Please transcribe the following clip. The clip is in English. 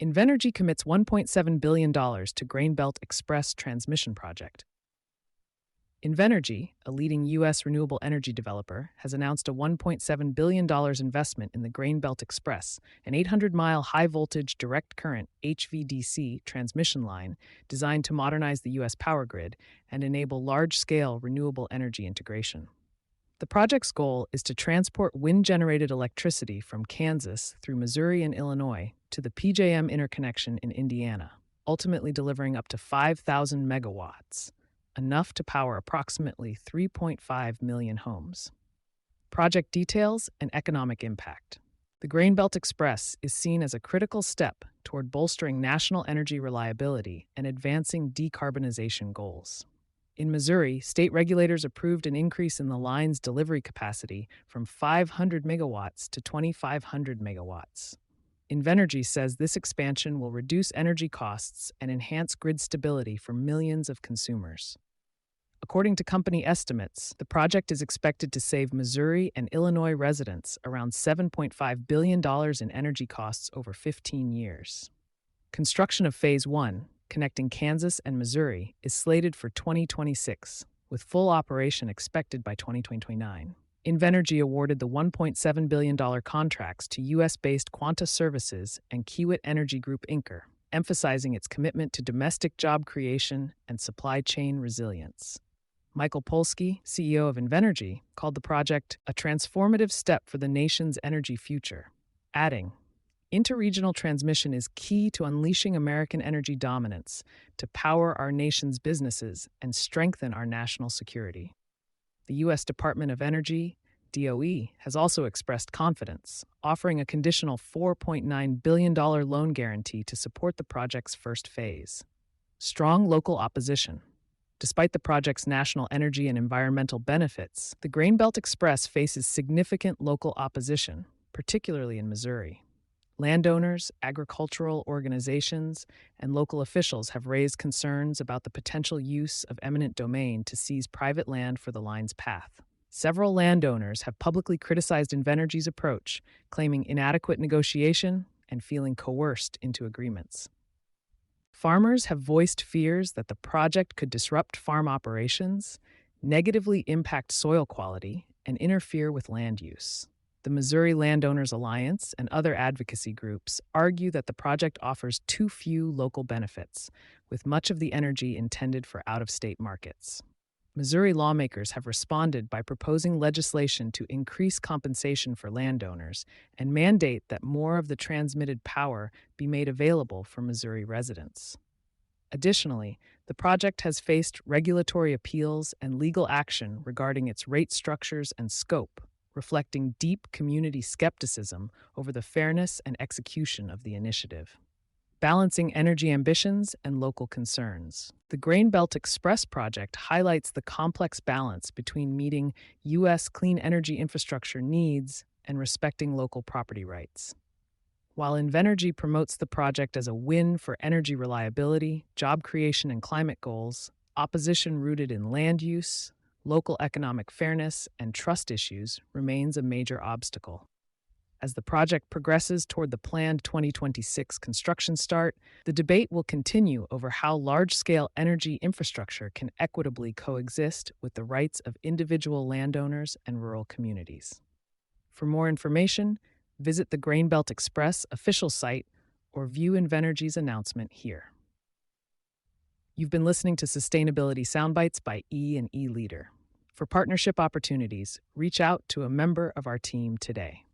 Invenergy commits $1.7 billion to Grain Express transmission project. Invenergy, a leading U.S. renewable energy developer, has announced a $1.7 billion investment in the Grain Express, an 800-mile high-voltage direct current HVDC transmission line designed to modernize the U.S. power grid and enable large-scale renewable energy integration. The project's goal is to transport wind-generated electricity from Kansas through Missouri and Illinois to the PJM interconnection in Indiana, ultimately delivering up to 5,000 megawatts, enough to power approximately 3.5 million homes. Project details and economic impact. The Grain Express is seen as a critical step toward bolstering national energy reliability and advancing decarbonization goals. In Missouri, state regulators approved an increase in the line's delivery capacity from 500 megawatts to 2,500 megawatts. Invenergy says this expansion will reduce energy costs and enhance grid stability for millions of consumers. According to company estimates, the project is expected to save Missouri and Illinois residents around $7.5 billion in energy costs over 15 years. Construction of Phase 1, connecting Kansas and Missouri, is slated for 2026, with full operation expected by 2029. Invenergy awarded the $1.7 billion contracts to U.S.-based Quanta Services and Kiewit Energy Group Inc., emphasizing its commitment to domestic job creation and supply chain resilience. Michael Polsky, CEO of Invenergy, called the project a transformative step for the nation's energy future, adding, "Interregional transmission is key to unleashing American energy dominance, to power our nation's businesses, and strengthen our national security." The U.S. Department of Energy, DOE, has also expressed confidence, offering a conditional $4.9 billion loan guarantee to support the project's first phase. Strong local opposition. Despite the project's national energy and environmental benefits, the Grain Express faces significant local opposition, particularly in Missouri. Landowners, agricultural organizations, and local officials have raised concerns about the potential use of eminent domain to seize private land for the line's path. Several landowners have publicly criticized Invenergy's approach, claiming inadequate negotiation and feeling coerced into agreements. Farmers have voiced fears that the project could disrupt farm operations, negatively impact soil quality, and interfere with land use. The Missouri Landowners Alliance and other advocacy groups argue that the project offers too few local benefits, with much of the energy intended for out-of-state markets. Missouri lawmakers have responded by proposing legislation to increase compensation for landowners and mandate that more of the transmitted power be made available for Missouri residents. Additionally, the project has faced regulatory appeals and legal action regarding its rate structures and scope, reflecting deep community skepticism over the fairness and execution of the initiative. Balancing energy ambitions and local concerns. The Grain Express project highlights the complex balance between meeting U.S. clean energy infrastructure needs and respecting local property rights. While Invenergy promotes the project as a win for energy reliability, job creation, and climate goals, opposition rooted in land use, local economic fairness, and trust issues remains a major obstacle. As the project progresses toward the planned 2026 construction start, the debate will continue over how large-scale energy infrastructure can equitably coexist with the rights of individual landowners and rural communities. For more information, visit the Grain Express official site or view Invenergy's announcement here. You've been listening to Sustainability Soundbites by E&E Leader. For partnership opportunities, reach out to a member of our team today.